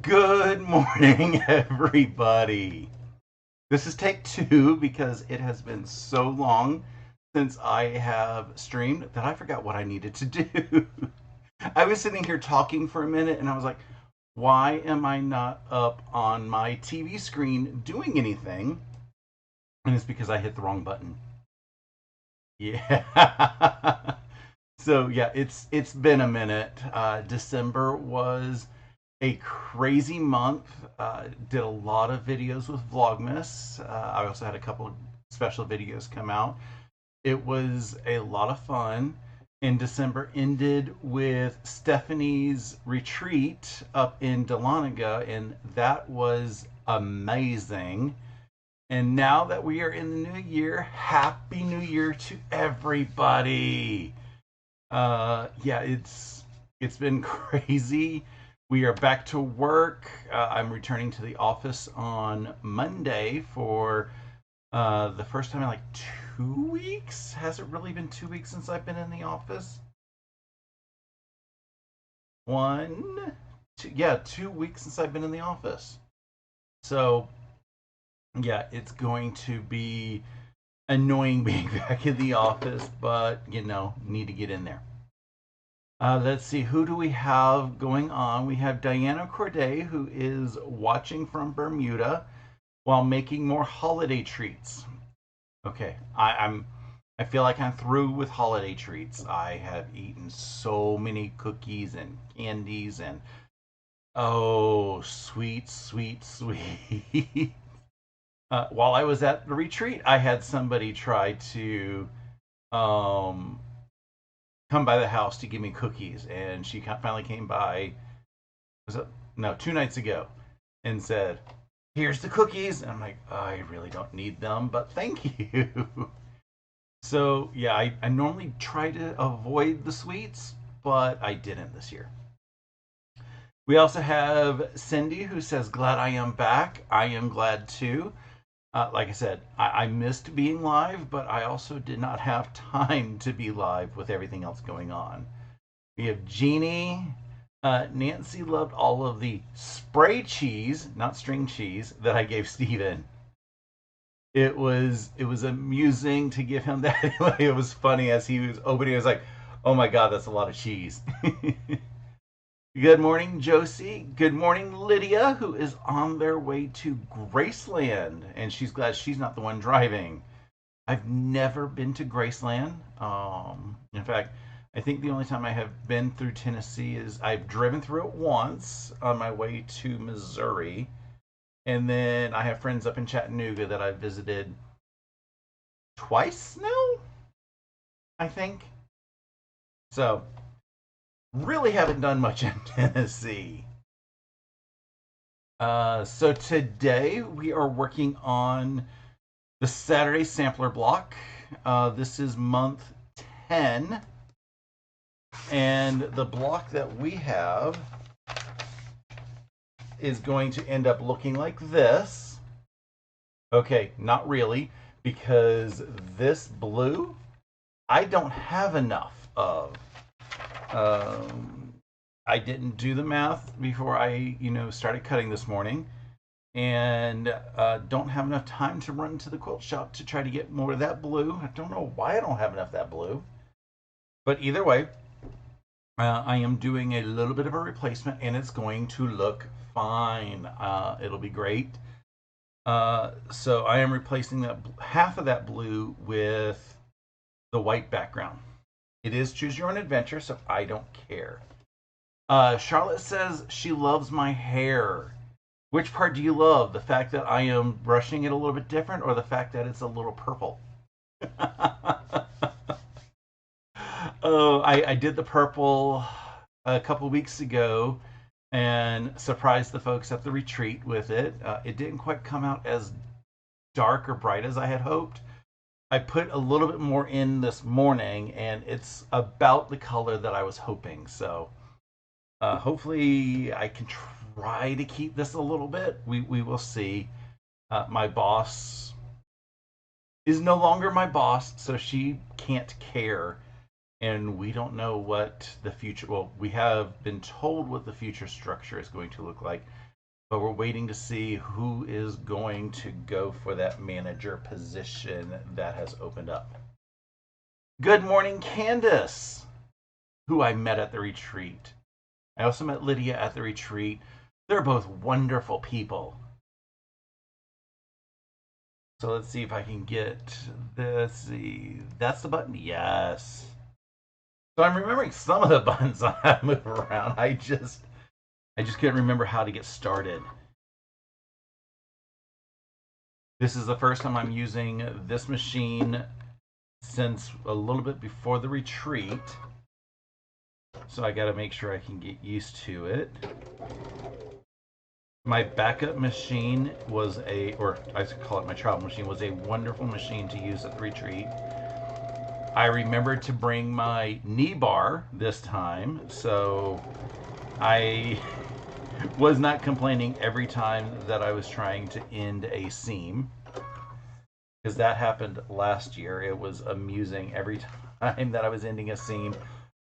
Good morning, everybody. This is take two because it has been so long since I have streamed that I forgot what I needed to do. I was sitting here talking for a minute and I was like, why am I not up on my TV screen doing anything? And it's because I hit the wrong button. Yeah. So yeah, it's been a minute. December was a crazy month. Did a lot of videos with Vlogmas. I also had a couple of special videos come out. It was a lot of fun. In December ended with Stephanie's retreat up in Dahlonega, and that was amazing. And now that we are in the new year, Happy New Year to everybody. Yeah, it's been crazy. We are back to work. I'm returning to the office on Monday for the first time in like 2 weeks. Has it really been 2 weeks since I've been in the office? One, two, yeah, 2 weeks since I've been in the office. So yeah, it's going to be annoying being back in the office, but need to get in there. Let's see, who do we have going on? We have Diana Corday, who is watching from Bermuda while making more holiday treats. Okay, I feel like I'm through with holiday treats. I have eaten so many cookies and candies and oh, sweet, sweet, sweet. While I was at the retreat, I had somebody try to um, come by the house to give me cookies, and she finally came by. Was it no 2 nights ago, and said, "Here's the cookies." And I'm like, oh, I really don't need them, but thank you. So yeah, I normally try to avoid the sweets, but I didn't this year. We also have Cindy who says, "Glad I am back. I am glad too." Like I said, I missed being live, but I also did not have time to be live with everything else going on. We have Jeannie. Nancy loved all of the spray cheese, not string cheese, that I gave Steven. It was amusing to give him that. It was funny as he was opening. I was like, "Oh my god, that's a lot of cheese." Good morning, Josie. Good morning, Lydia, who is on their way to Graceland, and she's glad she's not the one driving. I've never been to Graceland. In fact, I think the only time I have been through Tennessee is I've driven through it once on my way to Missouri, and then I have friends up in Chattanooga that I've visited twice now, I think. So, really haven't done much in Tennessee. So today we are working on the Saturday sampler block. This is month 10, and the block that we have is going to end up looking like this. Okay, not really, because this blue I don't have enough of. Um, I didn't do the math before I, started cutting this morning, and don't have enough time to run to the quilt shop to try to get more of that blue. I don't know why I don't have enough of that blue, but either way, I am doing a little bit of a replacement, and it's going to look fine. It'll be great. So I am replacing that half of that blue with the white background. It is choose your own adventure, so I don't care. Charlotte says she loves my hair. Which part do you love? The fact that I am brushing it a little bit different, or the fact that it's a little purple? Oh, I did the purple a couple weeks ago and surprised the folks at the retreat with it. It didn't quite come out as dark or bright as I had hoped. I put a little bit more in this morning, and it's about the color that I was hoping. So hopefully, I can try to keep this a little bit. We will see. My boss is no longer my boss, so she can't care, and we don't know what the future. Well, we have been told what the future structure is going to look like, but we're waiting to see who is going to go for that manager position that has opened up. Good morning, Candace, who I met at the retreat. I also met Lydia at the retreat. They're both wonderful people. So let's see if I can get this. See, that's the button. Yes. So I'm remembering some of the buttons on how to move around. I just couldn't remember how to get started. This is the first time I'm using this machine since a little bit before the retreat. So I got to make sure I can get used to it. My backup machine was or I call it my travel machine, was a wonderful machine to use at the retreat. I remembered to bring my knee bar this time, so I was not complaining every time that I was trying to end a seam, because that happened last year. It was amusing. Every time that I was ending a seam,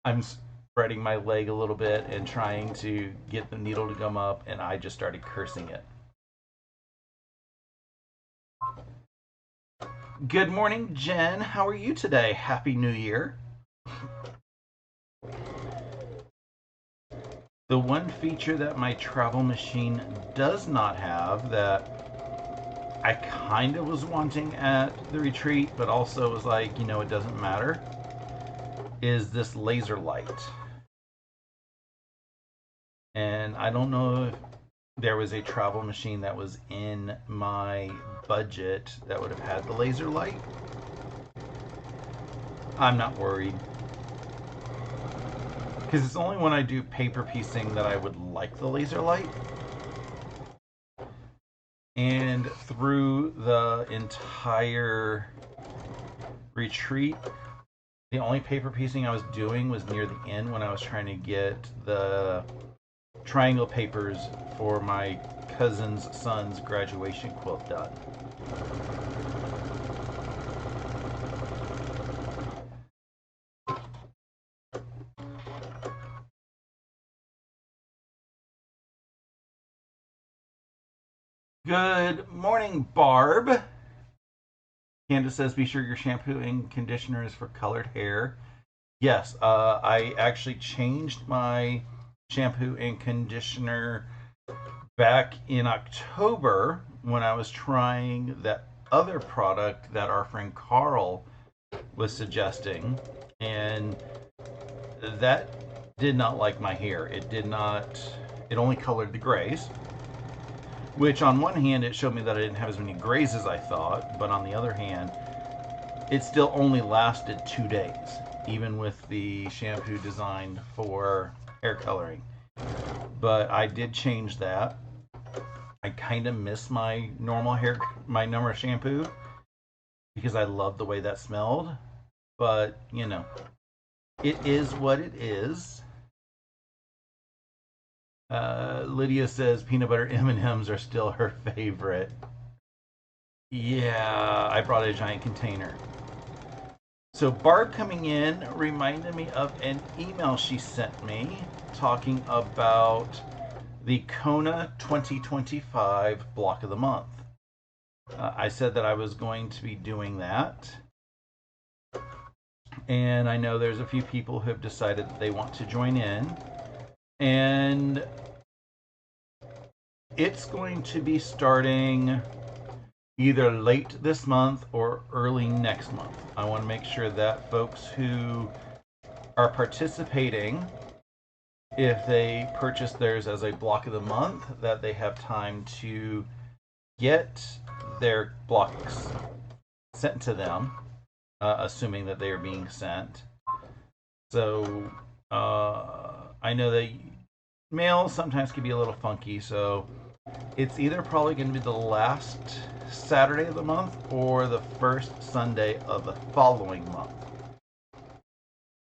I'm spreading my leg a little bit and trying to get the needle to come up, and I just started cursing it. Good morning, Jen. How are you today? Happy New Year. The one feature that my travel machine does not have, that I kind of was wanting at the retreat, but also was like, you know, it doesn't matter, is this laser light. And I don't know if there was a travel machine that was in my budget that would have had the laser light. I'm not worried, because it's only when I do paper piecing that I would like the laser light. And through the entire retreat, the only paper piecing I was doing was near the end when I was trying to get the triangle papers for my cousin's son's graduation quilt done. Good morning, Barb. Candace says, be sure your shampoo and conditioner is for colored hair. Yes, I actually changed my shampoo and conditioner back in October when I was trying that other product that our friend Carl was suggesting, and that did not like my hair. It only colored the grays, which on one hand it showed me that I didn't have as many grays as I thought, but on the other hand it still only lasted 2 days, even with the shampoo designed for hair coloring. But I did change that. I kind of miss my normal shampoo, because I love the way that smelled. But, you know, it is what it is. Lydia says peanut butter M&Ms are still her favorite. Yeah, I brought a giant container. So Barb coming in reminded me of an email she sent me talking about the Kona 2025 block of the month. I said that I was going to be doing that, and I know there's a few people who have decided that they want to join in, and it's going to be starting either late this month or early next month. I want to make sure that folks who are participating, if they purchase theirs as a block of the month, that they have time to get their blocks sent to them, assuming that they are being sent. So I know that mail sometimes can be a little funky, so it's either probably going to be the last Saturday of the month or the first Sunday of the following month.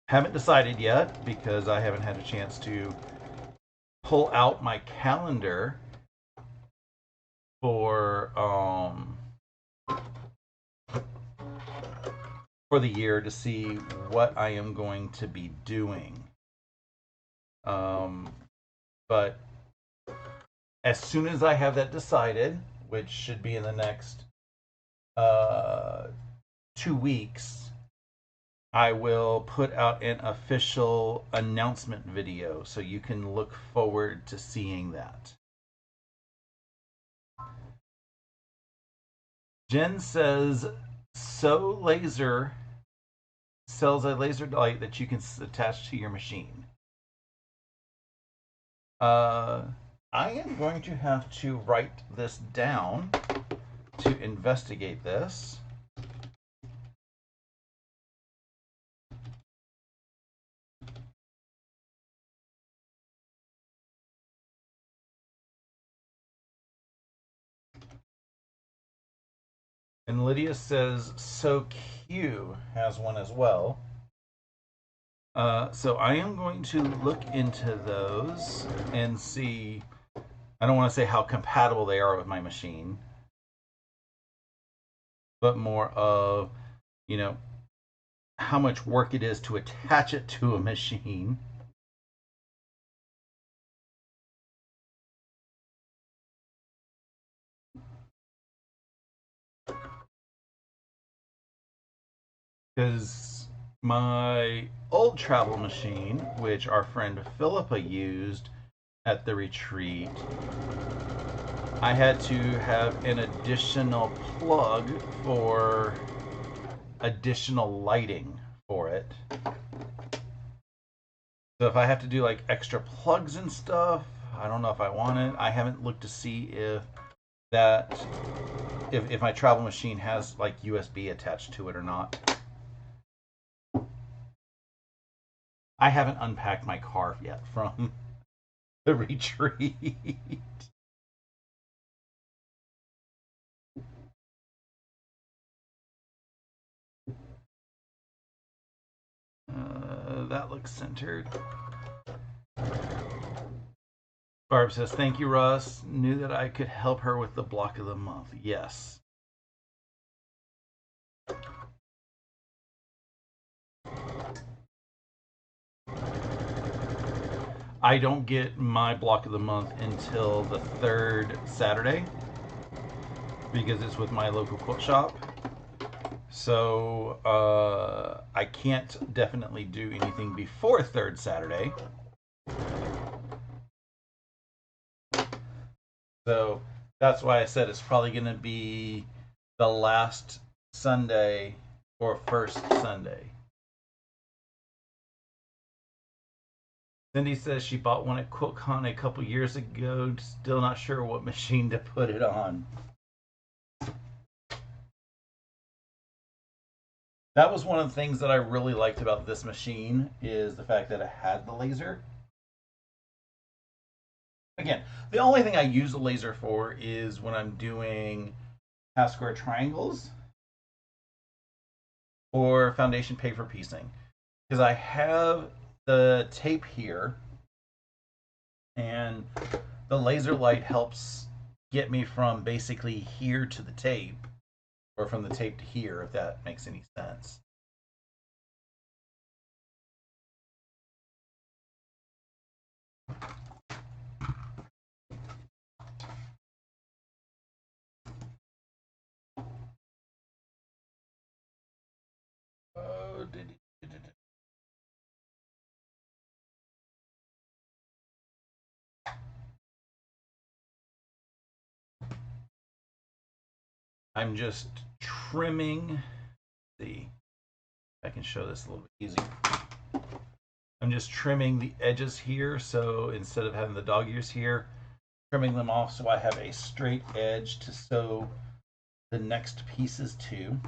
Haven't decided yet, because I haven't had a chance to pull out my calendar for the year to see what I am going to be doing. But as soon as I have that decided, which should be in the next 2 weeks, I will put out an official announcement video so you can look forward to seeing that. Jen says, So Laser sells a laser light that you can attach to your machine. I am going to have to write this down to investigate this. And Lydia says, So Q has one as well. So I am going to look into those and see. I don't want to say how compatible they are with my machine, but more of, how much work it is to attach it to a machine. Because my old travel machine, which our friend Philippa used at the retreat, I had to have an additional plug for additional lighting for it. So if I have to do like extra plugs and stuff, I don't know if I want it. I haven't looked to see if my travel machine has like USB attached to it or not. I haven't unpacked my car yet from the retreat. That looks centered. Barb says, Thank you, Russ. Knew that I could help her with the block of the month. Yes. I don't get my block of the month until the third Saturday because it's with my local quilt shop. So I can't definitely do anything before third Saturday. So that's why I said it's probably going to be the last Sunday or first Sunday. Cindy says she bought one at QuiltCon a couple years ago. Still not sure what machine to put it on. That was one of the things that I really liked about this machine is the fact that it had the laser. Again, the only thing I use the laser for is when I'm doing half square triangles or foundation paper piecing. Because I have the tape here and the laser light helps get me from basically here to the tape or from the tape to here, if that makes any sense. Oh, I'm just trimming. Let's see, I can show this a little bit easier. I'm just trimming the edges here, so instead of having the dog ears here, trimming them off so I have a straight edge to sew the next pieces to.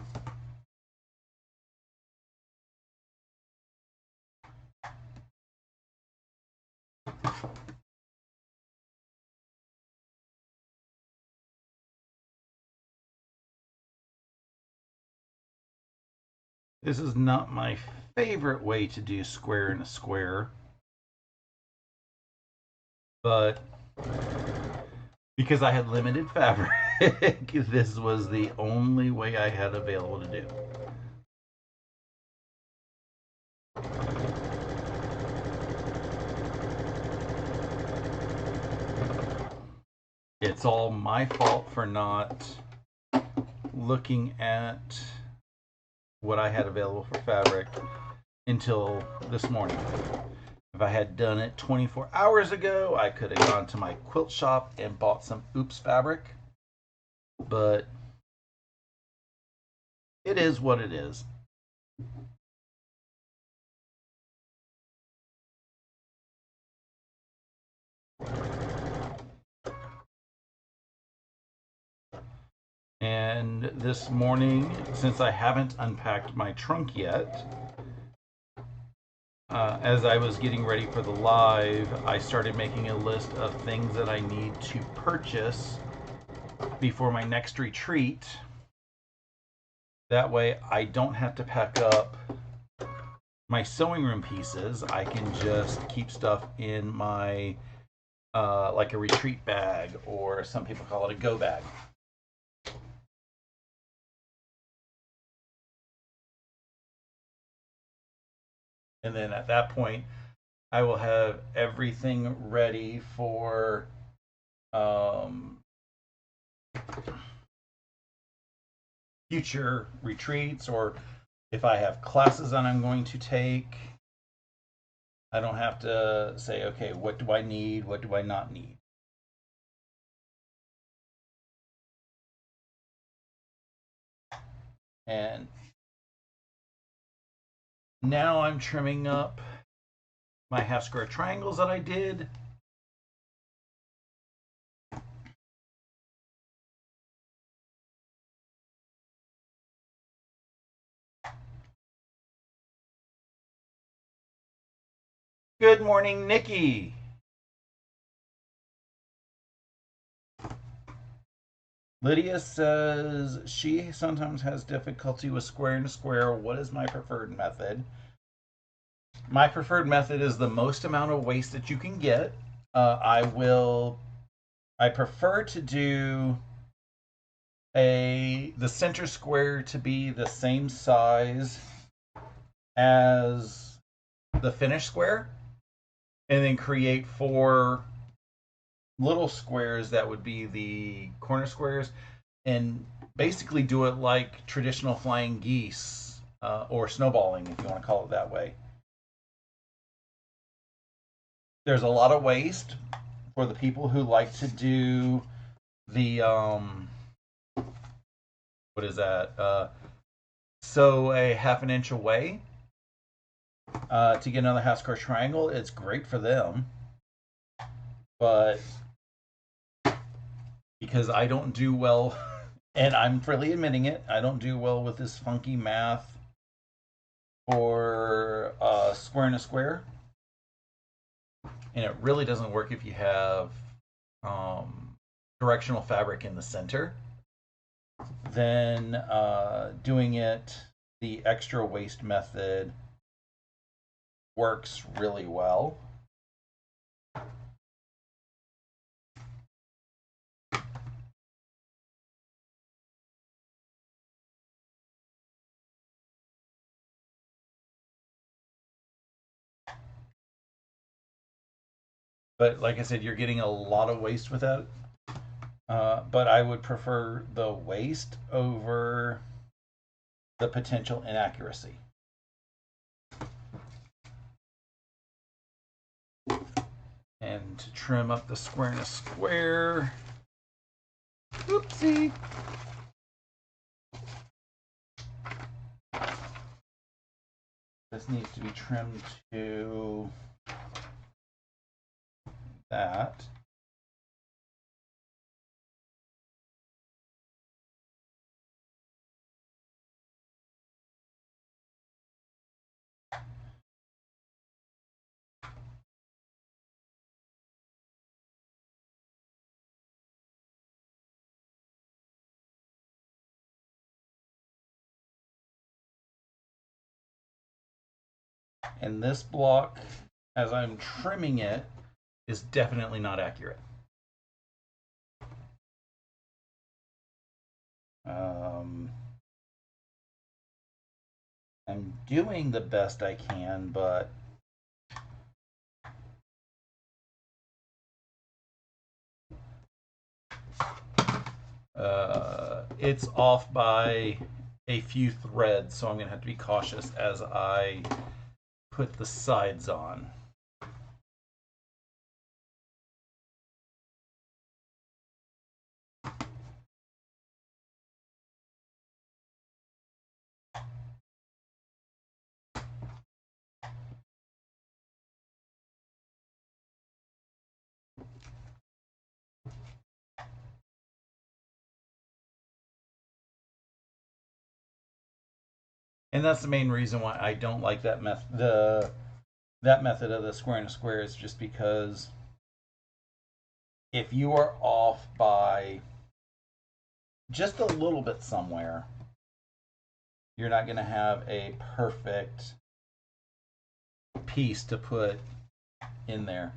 This is not my favorite way to do square in a square, but because I had limited fabric, this was the only way I had available to do. it's all my fault for not looking at what I had available for fabric until this morning. If I had done it 24 hours ago, I could have gone to my quilt shop and bought some Oops fabric. But it is what it is. And this morning, since I haven't unpacked my trunk yet, as I was getting ready for the live, I started making a list of things that I need to purchase before my next retreat. That way I don't have to pack up my sewing room pieces. I can just keep stuff in my like a retreat bag, or some people call it a go bag. And then at that point, I will have everything ready for future retreats, or if I have classes that I'm going to take. I don't have to say, okay, what do I need? What do I not need? And now I'm trimming up my half square triangles that I did. Good morning, Nikki. Lydia says she sometimes has difficulty with square and square. What is my preferred method? My preferred method is the most amount of waste that you can get. I prefer to do the center square to be the same size as the finished square, and then create 4 little squares that would be the corner squares, and basically do it like traditional flying geese, or snowballing, if you want to call it that way. There's a lot of waste for the people who like to do the what is that? Sew a 1/2 inch away to get another half square triangle. It's great for them, but because I don't do well, and I'm freely admitting it, I don't do well with this funky math for square and a square. And it really doesn't work if you have directional fabric in the center. Then doing it the extra waste method works really well. But like I said, you're getting a lot of waste with that. But I would prefer the waste over the potential inaccuracy. And to trim up the square in a square. Oopsie. This needs to be trimmed to that. And this block, as I'm trimming it, is definitely not accurate. I'm doing the best I can, but It's off by a few threads, so I'm going to have to be cautious as I put the sides on. And that's the main reason why I don't like that that method of the square and a square, is just because if you are off by just a little bit somewhere, you're not going to have a perfect piece to put in there.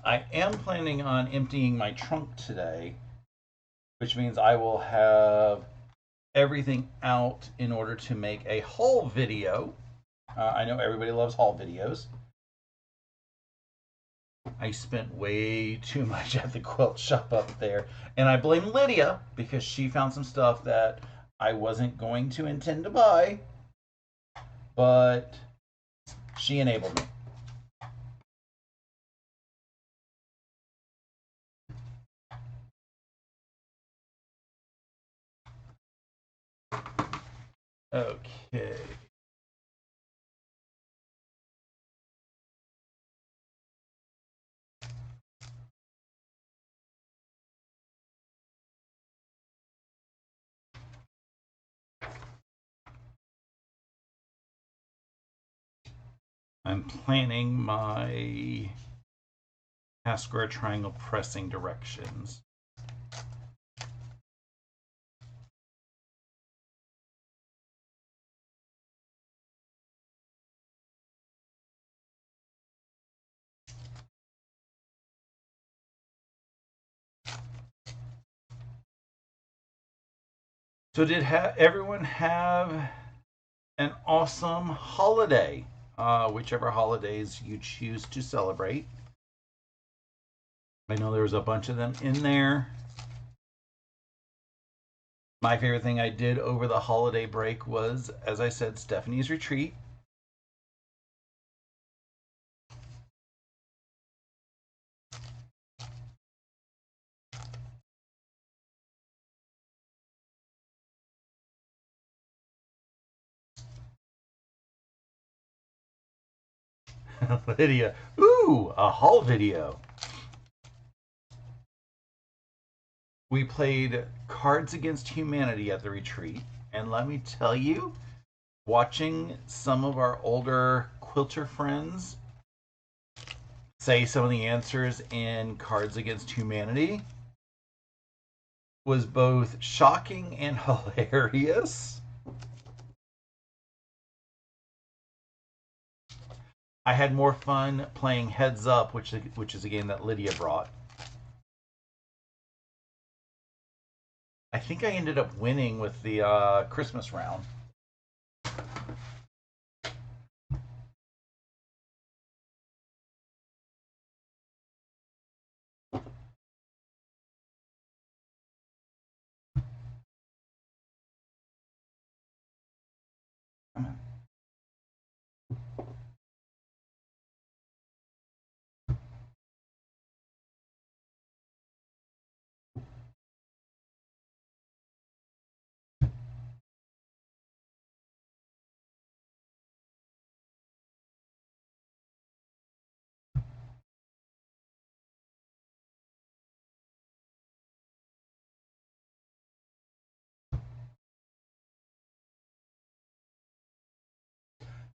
I am planning on emptying my trunk today, which means I will have everything out in order to make a haul video. I know everybody loves haul videos. I spent way too much at the quilt shop up there, and I blame Lydia because she found some stuff that I wasn't going to intend to buy, but she enabled me. Okay. I'm planning my half square triangle pressing directions. So did everyone have an awesome holiday? Whichever holidays you choose to celebrate. I know there was a bunch of them in there. My favorite thing I did over the holiday break was, as I said, Stephanie's retreat. Lydia, ooh, a haul video. We played Cards Against Humanity at the retreat, and let me tell you, watching some of our older quilter friends say some of the answers in Cards Against Humanity was both shocking and hilarious. I had more fun playing Heads Up, which is a game that Lydia brought. I think I ended up winning with the Christmas round.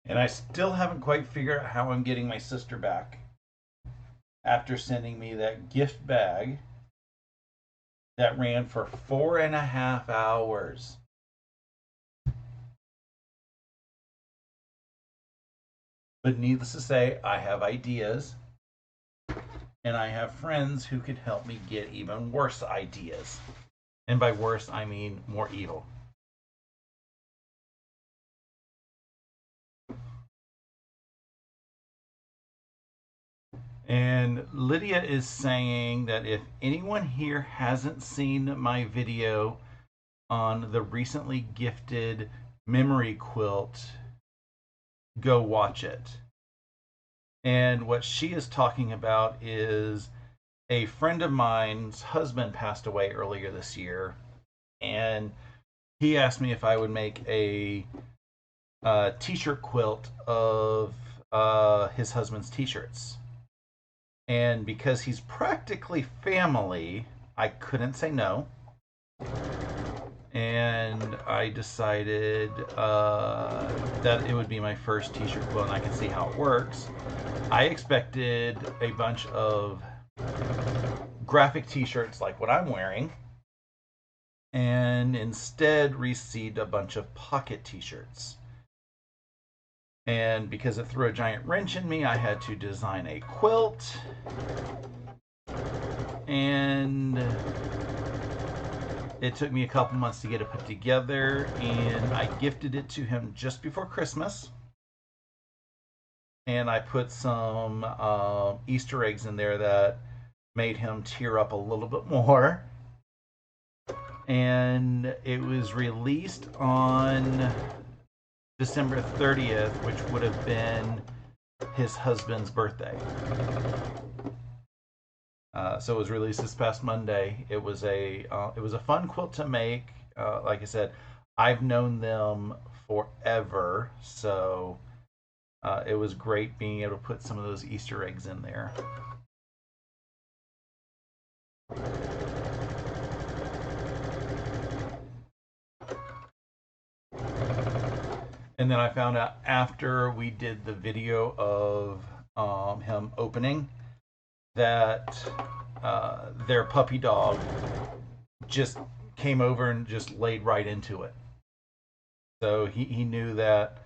And I still haven't quite figured out how I'm getting my sister back after sending me that gift bag that ran for 4.5 hours. But needless to say, I have ideas, and I have friends who could help me get even worse ideas. And by worse, I mean more evil. And Lydia is saying that if anyone here hasn't seen my video on the recently gifted memory quilt, go watch it. And what she is talking about is a friend of mine's husband passed away earlier this year, and he asked me if I would make a t-shirt quilt of his husband's t-shirts. And because he's practically family, I couldn't say no. And I decided that it would be my first t-shirt quilt, and I can see how it works. I expected a bunch of graphic t-shirts like what I'm wearing, and instead received a bunch of pocket t-shirts. And because it threw a giant wrench in me, I had to design a quilt. And it took me a couple months to get it put together, and I gifted it to him just before Christmas. And I put some Easter eggs in there that made him tear up a little bit more. And it was released on December 30th, which would have been his husband's birthday. So it was released this past Monday. It was a fun quilt to make. Like I said, I've known them forever, so it was great being able to put some of those Easter eggs in there. And then I found out after we did the video of him opening that their puppy dog just came over and just laid right into it. So he knew that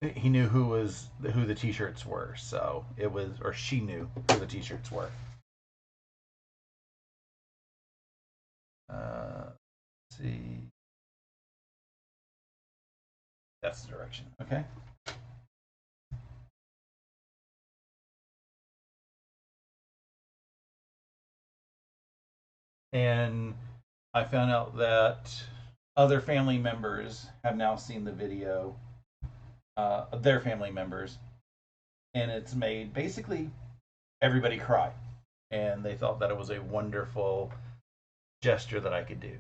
he knew who the t-shirts were. So it was, or she knew who the t-shirts were. Let's see. That's the direction. Okay. And I found out that other family members have now seen the video, their family members, and it's made basically everybody cry. And they thought that it was a wonderful gesture that I could do.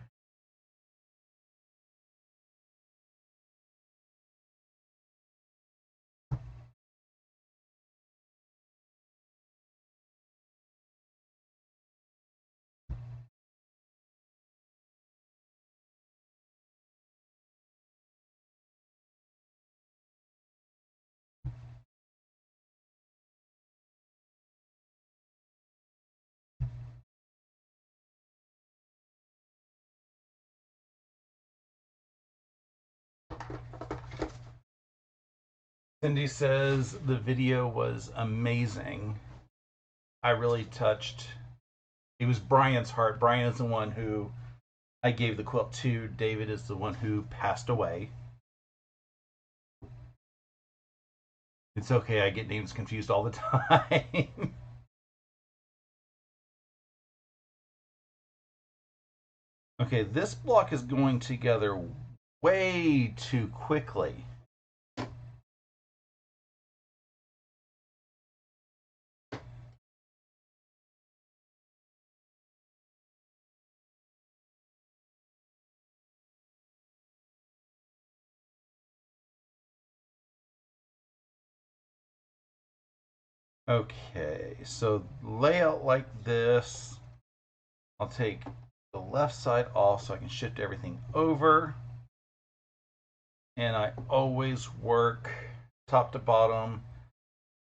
Cindy says the video was amazing. I really touched. It was Brian's heart. Brian is the one who I gave the quilt to. David is the one who passed away. It's okay, I get names confused all the time. Okay, this block is going together way too quickly. Okay, so layout like this. I'll take the left side off so I can shift everything over. And I always work top to bottom,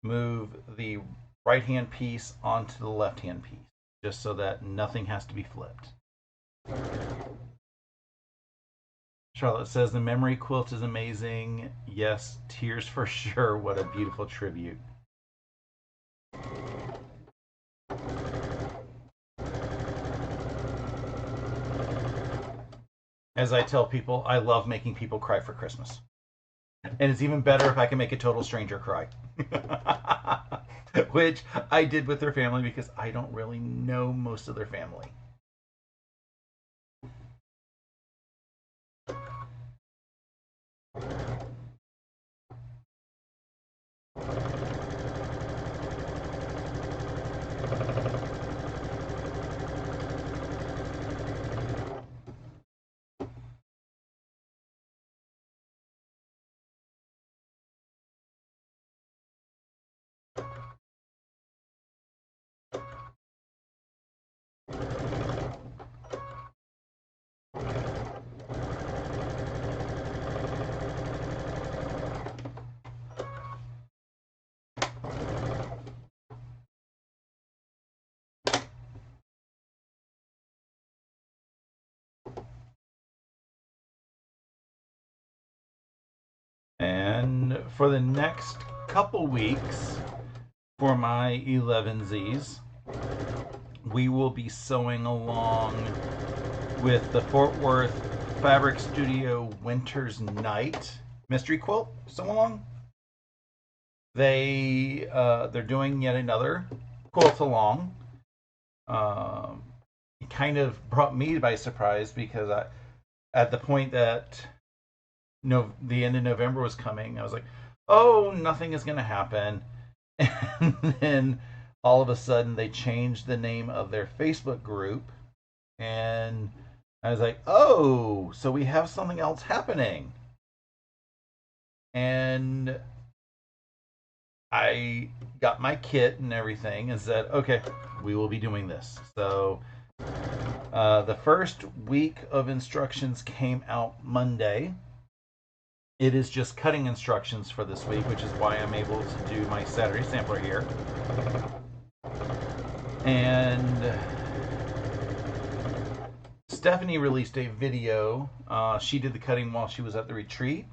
move the right hand piece onto the left hand piece, just so that nothing has to be flipped. Charlotte says the memory quilt is amazing. Yes, tears for sure. What a beautiful tribute. As I tell people, I love making people cry for Christmas. And it's even better if I can make a total stranger cry. which I did with their family because I don't really know most of their family. And for the next couple weeks, for my Elevenses, we will be sewing along with the Fort Worth Fabric Studio Winter's Night mystery quilt sew along. They're doing yet another quilt along. It kind of brought me by surprise because at the point that the end of November was coming, I was like, oh, nothing is going to happen. And then all of a sudden they changed the name of their Facebook group. And I was like, oh, so we have something else happening. And I got my kit and everything and said, okay, we will be doing this. So the first week of instructions came out Monday. It is just cutting instructions for this week, which is why I'm able to do my Saturday sampler here. And Stephanie released a video. She did the cutting while she was at the retreat,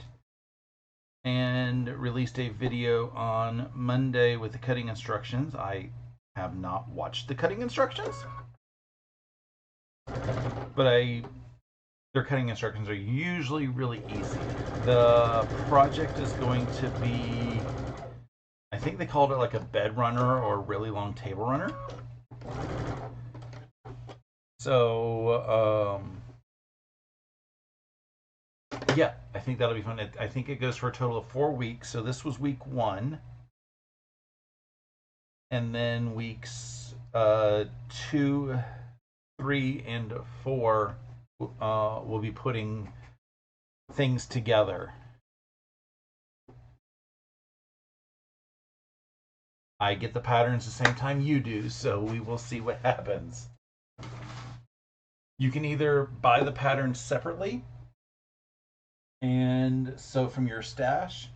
and released a video on Monday with the cutting instructions. I have not watched the cutting instructions, but their cutting instructions are usually really easy. The project is going to be, I think they called it like a bed runner or a really long table runner. So, yeah, I think that'll be fun. I think it goes for a total of 4 weeks. So this was week 1. And then weeks 2, 3, and 4 we'll be putting things together. I get the patterns the same time you do, so we will see what happens. You can either buy the patterns separately and sew from your stash,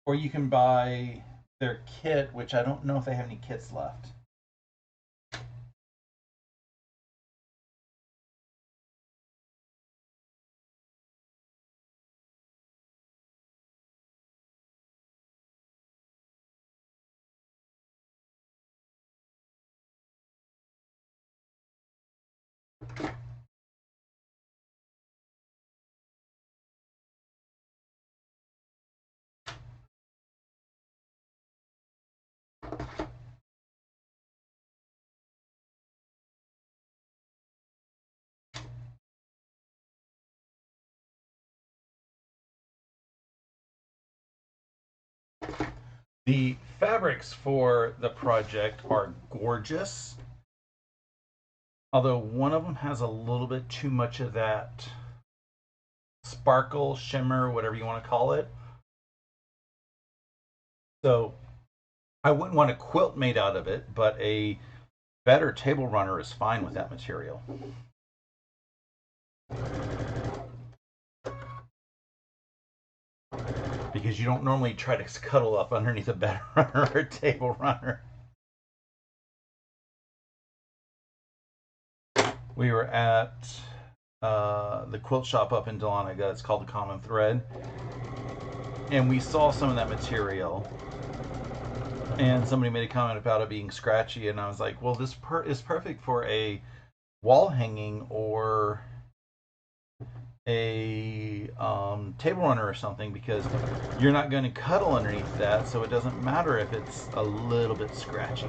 or you can buy their kit, which I don't know if they have any kits left. The fabrics for the project are gorgeous, although one of them has a little bit too much of that sparkle, shimmer, whatever you want to call it. So I wouldn't want a quilt made out of it, but a better table runner is fine with that material. Because you don't normally try to cuddle up underneath a bed runner or a table runner. We were at the quilt shop up in Dahlonega. It's called the Common Thread. And we saw some of that material. And somebody made a comment about it being scratchy. And I was like, well, this is perfect for a wall hanging or a table runner or something, because you're not going to cuddle underneath that, so it doesn't matter if it's a little bit scratchy.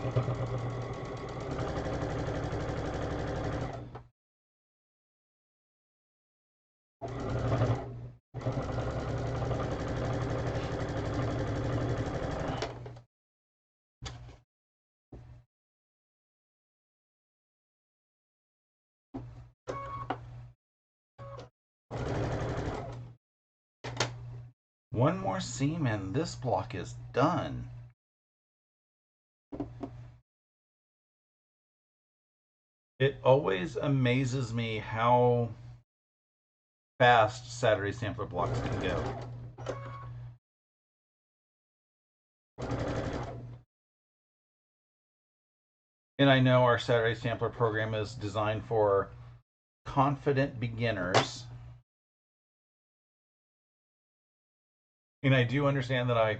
One more seam and this block is done. It always amazes me how fast Saturday sampler blocks can go. And I know our Saturday sampler program is designed for confident beginners. And I do understand that I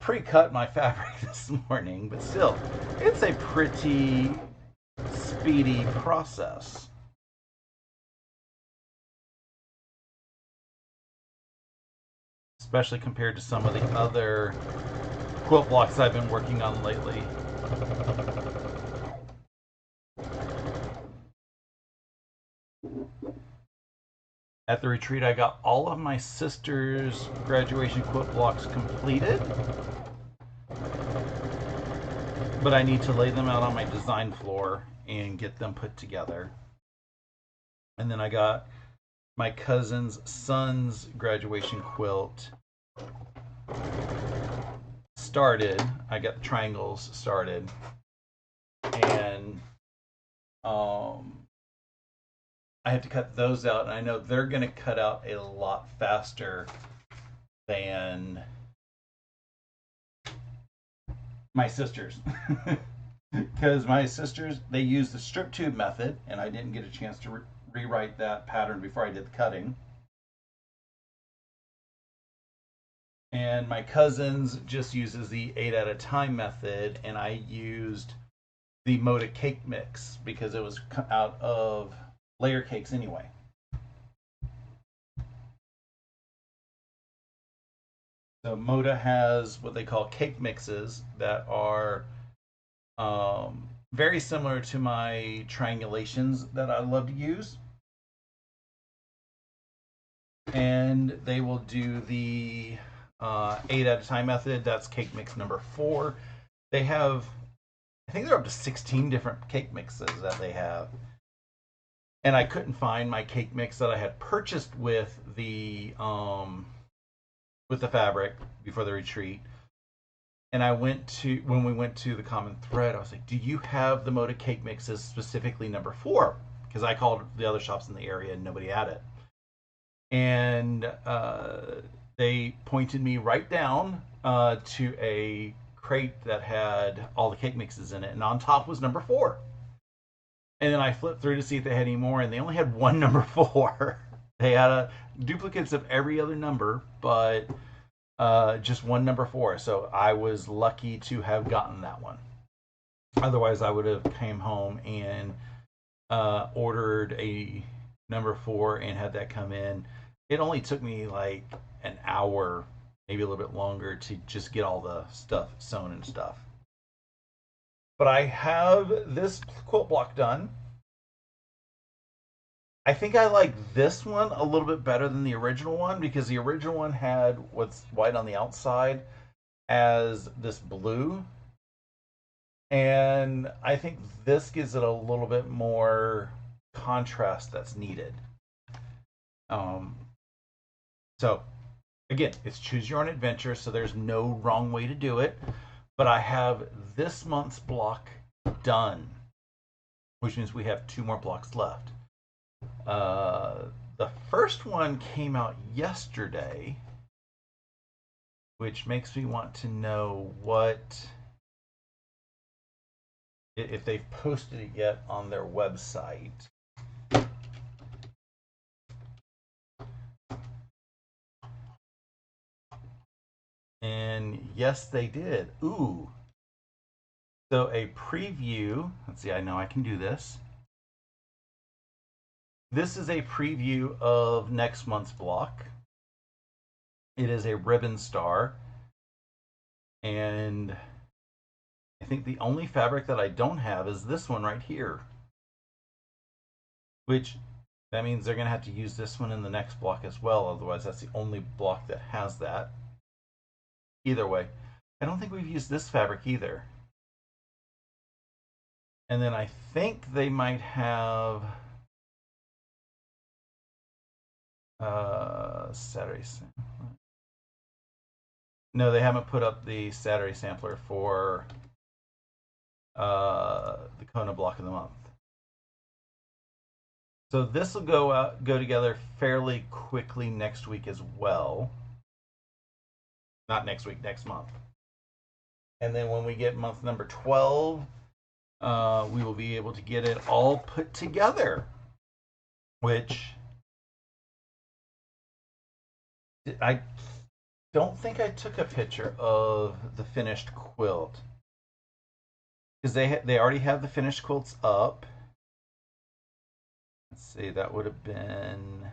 pre-cut my fabric this morning, but still, it's a pretty speedy process. Especially compared to some of the other quilt blocks I've been working on lately. At the retreat, I got all of my sister's graduation quilt blocks completed, but I need to lay them out on my design floor and get them put together. And then I got my cousin's son's graduation quilt started. I got the triangles started, and I have to cut those out, and I know they're going to cut out a lot faster than my sisters. Because my sisters, they use the strip tube method, and I didn't get a chance to rewrite that pattern before I did the cutting. And my cousin's just uses the 8 at a time method, and I used the Moda cake mix because it was out of layer cakes anyway. So Moda has what they call cake mixes that are very similar to my triangulations that I love to use. And they will do the 8 at a time method. That's cake mix number 4. They have, I think they're up to 16 different cake mixes that they have. And I couldn't find my cake mix that I had purchased with the fabric before the retreat. And I went to, when we went to the common thread, I was like, do you have the Moda cake mixes, specifically number 4? Because I called the other shops in the area and nobody had it. And they pointed me right down to a crate that had all the cake mixes in it, and on top was number 4. And then I flipped through to see if they had any more, and they only had one number 4. They had duplicates of every other number, but just one number 4. So I was lucky to have gotten that one. Otherwise, I would have came home and ordered a number 4 and had that come in. It only took me like an hour, maybe a little bit longer, to just get all the stuff sewn and stuff. But I have this quilt block done. I think I like this one a little bit better than the original one, because the original one had what's white on the outside as this blue. And I think this gives it a little bit more contrast that's needed. So again, it's choose your own adventure, so there's no wrong way to do it. But I have this month's block done, which means we have 2 more blocks left. The first one came out yesterday, which makes me want to know what, if they've posted it yet on their website. And yes, they did. Ooh. So a preview. Let's see, I know I can do this. This is a preview of next month's block. It is a ribbon star, and I think the only fabric that I don't have is this one right here, which that means they're going to have to use this one in the next block as well. Otherwise, that's the only block that has that. Either way, I don't think we've used this fabric either. And then I think they might have Saturday. No, they haven't put up the Saturday sampler for the Kona block of the month. So this will go together fairly quickly next week as well. Not next week, next month. And then when we get month number 12, we will be able to get it all put together, which I don't think I took a picture of the finished quilt because they already have the finished quilts up. Let's see, that would have been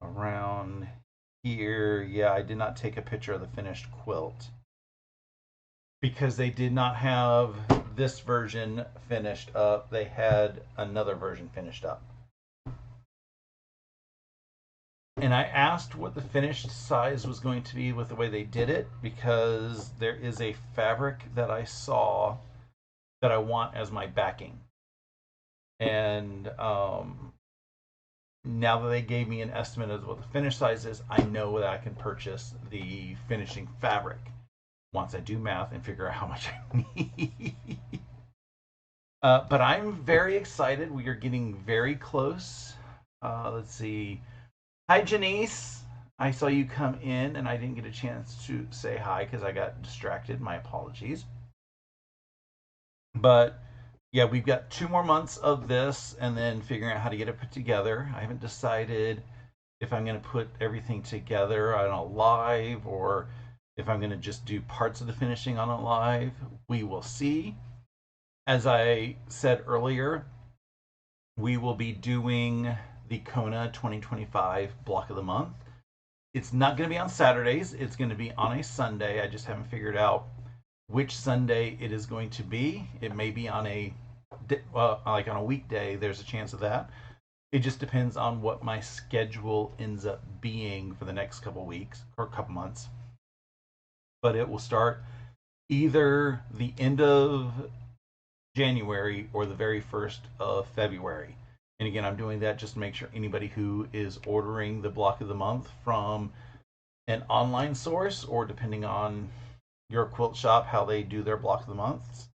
around here. Yeah, I did not take a picture of the finished quilt because they did not have this version finished up. They had another version finished up. And I asked what the finished size was going to be with the way they did it because there is a fabric that I saw that I want as my backing. And now that they gave me an estimate of what the finished size is, I know that I can purchase the finishing fabric once I do math and figure out how much I need. But I'm very excited. We are getting very close. Let's see. Hi, Janice. I saw you come in and I didn't get a chance to say hi because I got distracted. My apologies. But yeah, we've got 2 more months of this and then figuring out how to get it put together. I haven't decided if I'm going to put everything together on a live or if I'm going to just do parts of the finishing on a live. We will see. As I said earlier, we will be doing the Kona 2025 block of the month. It's not going to be on Saturdays. It's going to be on a Sunday. I just haven't figured out which Sunday it is going to be. It may be on like on a weekday. There's a chance of that. It just depends on what my schedule ends up being for the next couple weeks or couple months. But it will start either the end of January or the very 1st of February. And again, I'm doing that just to make sure anybody who is ordering the block of the month from an online source or depending on your quilt shop, how they do their block of the months.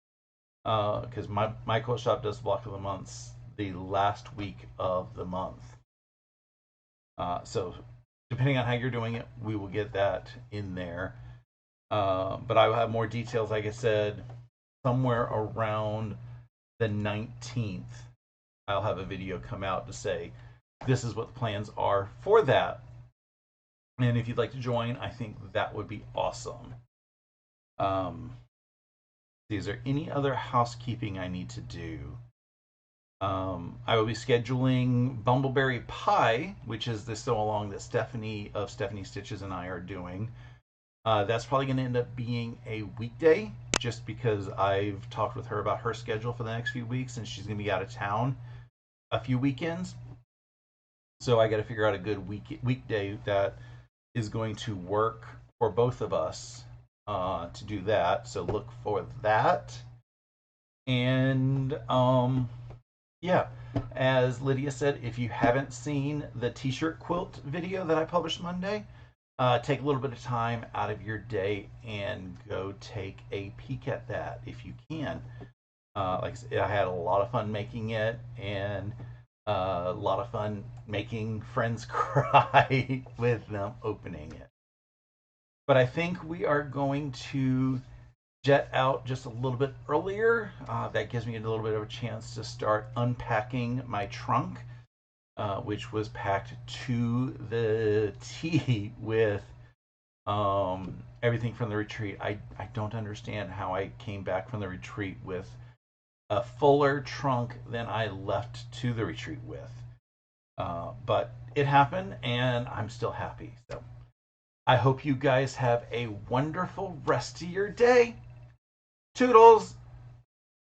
Because my quilt shop does block of the months the last week of the month. So depending on how you're doing it, we will get that in there. But I will have more details, like I said, somewhere around the 19th. I'll have a video come out to say this is what the plans are for that. And if you'd like to join, I think that would be awesome. Is there any other housekeeping I need to do? I will be scheduling Bumbleberry Pie, which is the sew along that Stephanie of Stephanie Stitches and I are doing. That's probably going to end up being a weekday just because I've talked with her about her schedule for the next few weeks and she's going to be out of town a few weekends. So I got to figure out a good weekday that is going to work for both of us to do that. So look for that. And yeah, as Lydia said, if you haven't seen the t-shirt quilt video that I published Monday, take a little bit of time out of your day and go take a peek at that if you can. Like I said, I had a lot of fun making it and a lot of fun making friends cry with them opening it. But I think we are going to jet out just a little bit earlier. That gives me a little bit of a chance to start unpacking my trunk, which was packed to the T with everything from the retreat. I don't understand how I came back from the retreat with a fuller trunk than I left to the retreat with. But it happened, and I'm still happy. So I hope you guys have a wonderful rest of your day. Toodles!